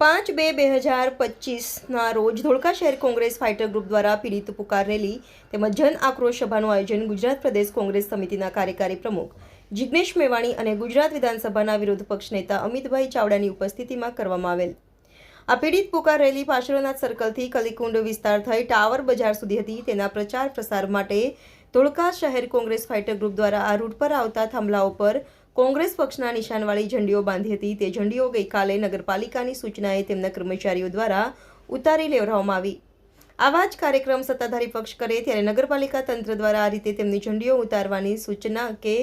5/2/2025 રોજ ધોળકા શહેર Congress fighter group દ્વારા પીડિત પુકાર રેલી તેમજ જન આક્રોશ સભાનું આયોજન ગુજરાત પ્રદેશ કોંગ્રેસ સમિતિના કાર્યકારી પ્રમુખ જિગ્નેશ મેવાણી અને ગુજરાત વિધાનસભાના વિરોધ પક્ષ નેતા અમિતભાઈ ચાવડાની ઉપસ્થિતિમાં કરવામાં આવેલ આ પીડિત પુકાર રેલી પાશરનાથ સર્કલથી કલીકુંડ વિસ્તાર થઈ ટાવર બજાર સુધી હતી। તેના પ્રચાર પ્રસાર માટે ધોળકા શહેર કોંગ્રેસ ફાઇટર ગ્રુપ દ્વારા આ રૂટ પર આવતા થાંભલાઓ પર કોંગ્રેસ પક્ષના નિશાનવાળી ઝંડીઓ બાંધી હતી। તે ઝંડીઓ ગઈકાલે નગરપાલિકાની સૂચનાએ તેમના કર્મચારીઓ દ્વારા ઉતારી લેવડાવવામાં આવી। આવા જ કાર્યક્રમ સત્તાધારી પક્ષ કરે ત્યારે નગરપાલિકા તંત્ર દ્વારા આ રીતે તેમની ઝંડીઓ ઉતારવાની સૂચના કે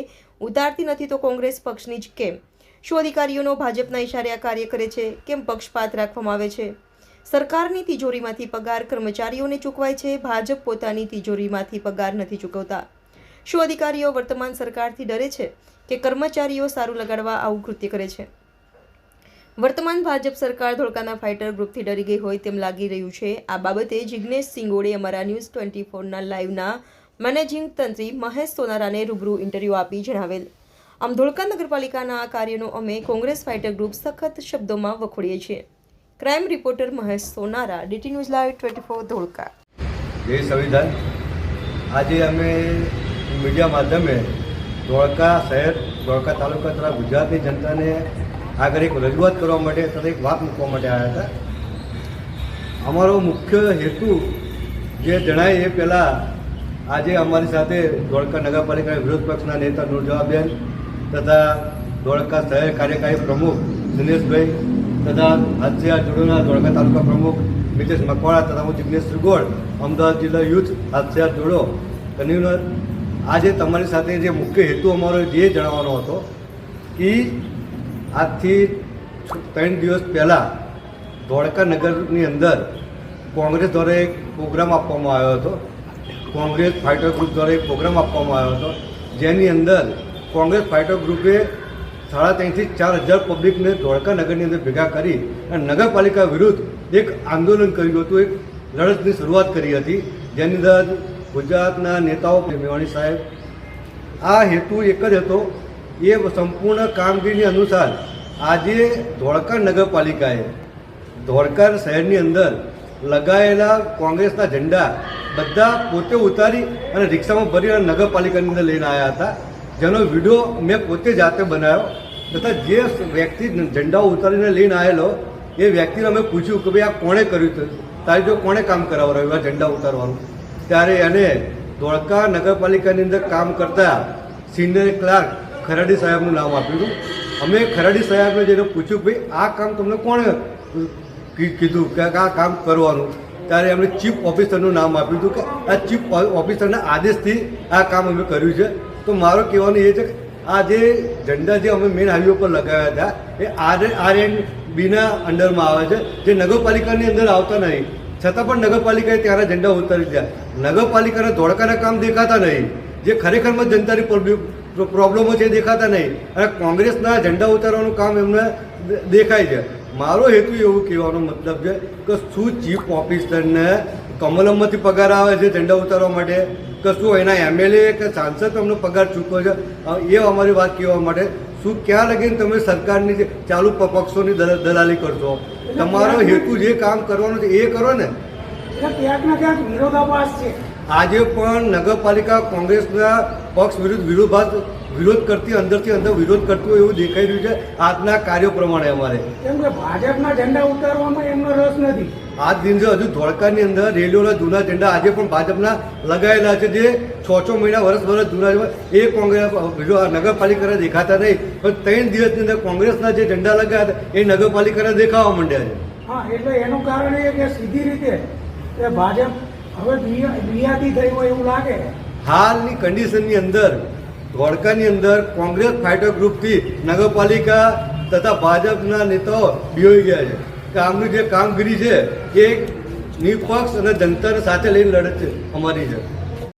ઉતારતી નથી તો કોંગ્રેસ પક્ષની જ કેમ? શું અધિકારીઓનો ભાજપના ઇશારે આ કાર્ય કરે છે? કેમ પક્ષપાત રાખવામાં આવે છે? સરકારની તિજોરીમાંથી પગાર કર્મચારીઓને ચૂકવાય છે, ભાજપ પોતાની તિજોરીમાંથી પગાર નથી ચૂકવતા। શું અધિકારીઓ વર્તમાન સરકારથી ડરે છે કે કર્મચારીઓ સારું લગાડવા આવું કૃત્ય કરે છે? વર્તમાન ભાજપ સરકાર ધોળકાના ફાઇટર ગ્રુપથી ડરી ગઈ હોય તેમ લાગી રહ્યું છે। આ બાબતે જિગ્નેશ સિંગોડે અમારા ન્યૂઝ 24ના લાઈવના મેનેજિંગ તંત્રી મહેશ સોનારાને રૂબરૂ ઇન્ટરવ્યૂ આપી જણાવેલ। આમ ધોળકા નગરપાલિકાના આ કાર્યનો અમે કોંગ્રેસ ફાઇટર ગ્રુપ સખત શબ્દોમાં વખોડીએ છીએ। Crime reporter Mahesh Sonara, DT news live 24 Dholka. જય સંવિધાન। આજે અમે મીડિયા માધ્યમે ધોળકા શહેર ધોળકા તાલુકા તથા ગુજરાતની જનતાને આગળ એક રજૂઆત કરવા માટે તથા એક વાત મૂકવા માટે આવ્યા હતા। અમારો મુખ્ય હેતુ જે જણાય એ પહેલાં આજે અમારી સાથે ધોળકા નગરપાલિકાના વિરોધ પક્ષના નેતા નુરજવાબેન તથા ધોળકા શહેર કાર્યકારી પ્રમુખ દિનેશભાઈ તથા હાથસિયા જોડોના ધોળકા તાલુકા પ્રમુખ મિતેશ મકવાણા તથા હું જિગ્નેશ શ્રીગોળ અમદાવાદ જિલ્લા યુથ હાથસિયા જોડો કન્વીનર। આજે તમારી સાથે જે મુખ્ય હેતુ અમારો જે જણાવવાનો હતો કે આજથી 3 દિવસ પહેલાં ધોળકા નગરની અંદર કોંગ્રેસ દ્વારા એક પ્રોગ્રામ આપવામાં આવ્યો હતો। કોંગ્રેસ ફાઇટર ગ્રુપ દ્વારા એક પ્રોગ્રામ આપવામાં આવ્યો હતો જેની અંદર કોંગ્રેસ ફાઇટર ગ્રુપે 3,500 થી 4,000 પબ્લિકને ધોળકા નગરની અંદર ભેગા કરી અને નગરપાલિકા વિરુદ્ધ એક આંદોલન કર્યું હતું, એક લડતની શરૂઆત કરી હતી જેની અંદર ગુજરાતના નેતાઓ મેવાણી સાહેબ આ હેતુ એક જ હતો। એ સંપૂર્ણ કામગીરીની અનુસાર આજે ધોળકા નગરપાલિકાએ ધોળકા શહેરની અંદર લગાયેલા કોંગ્રેસના ઝંડા બધા પોતે ઉતારી અને રિક્ષામાં ભરી અને નગરપાલિકાની અંદર લઈને આવ્યા હતા, જેનો વિડીયો મેં પોતે જાતે બનાવ્યો તથા જે વ્યક્તિ ઝંડાઓ ઉતારીને લઈને આવેલો એ વ્યક્તિને અમે પૂછ્યું કે ભાઈ આ કોણે કર્યું હતું, તારી જો કોણે કામ કરાવડાવ્યું આ ઝંડા ઉતારવાનું? ત્યારે એને ધોળકા નગરપાલિકાની અંદર કામ કરતા સિનિયર ક્લાર્ક ખરાડી સાહેબનું નામ આપ્યું હતું। અમે ખરાડી સાહેબને જેને પૂછ્યું ભાઈ આ કામ તમને કોણે કીધું કે આ કામ કરવાનું? ત્યારે એમણે ચીફ ઓફિસરનું નામ આપ્યું હતું કે આ ચીફ ઓફિસરના આદેશથી આ કામ અમે કર્યું છે। તો મારો કહેવાનું એ છે કે આ જે ઝંડા જે અમે મેઇન હાઈવે પર લગાવ્યા હતા એ RNBના અંડરમાં આવે છે, જે નગરપાલિકાની અંદર આવતા નહીં, છતાં પણ નગરપાલિકાએ ત્યાંના ઝંડા ઉતારી દીધા। નગરપાલિકાના ધોળકાના કામ દેખાતા નહીં, જે ખરેખરમાં જનતાની પ્રોબ્લેમો છે દેખાતા નહીં, અને કોંગ્રેસના ઝંડા ઉતારવાનું કામ એમને દેખાય છે। મારો હેતુ એવું કહેવાનો મતલબ છે કે શું ચીફ ઓફિસરને કમલમમાંથી પગાર આવે છે ઝંડા ઉતારવા માટે, કે શું એના MLA કે સાંસદ તમને પગાર ચૂકવો છે? એ અમારી વાત કહેવા માટે શું ક્યાં લગીને તમે સરકારની ચાલુ પક્ષોની દલાલી કરશો? તમારો હેતુ જે કામ કરવાનું છે એ કરો ને। આજે પણ નગરપાલિકા કોંગ્રેસના પક્ષ વિરુદ્ધ વિરોધ કરતી અંદરથી અંદર વિરોધ કરતું એવું દેખાઈ રહ્યું છે આજના કાર્યો પ્રમાણે। અમારે કેમ કે ભાજપના ઝંડા ઉતારવામાં એમનો રસ નથી। આજ દિવસે હજુ ધોળકાની અંદર રેલીઓના જૂના ઝંડા આજે પણ ભાજપના લગાવેલા છે, જે 6 મહિના વર્ષ જૂના એ કોંગ્રેસ નગરપાલિકાને દેખાતા નહીં, પણ 3 દિવસની અંદર કોંગ્રેસના જે ઝંડા લગાવ્યા એ નગરપાલિકાને દેખાવા માંડ્યા છે। હા, એટલે એનું કારણ એ કે સીધી રીતે કે ભાજપ હવે બિયાતી થઈ હોય એવું લાગે। હાલની કન્ડિશનની અંદર ધોળકાની અંદર કોંગ્રેસ ફાઇટર ગ્રુપથી નગરપાલિકા તથા ભાજપના નેતાઓ બિહોઈ ગયા છે કે આમની જે કામગીરી છે એ નિપક્ષ અને જનતાને સાથે લઈને લડત છે અમારી છે।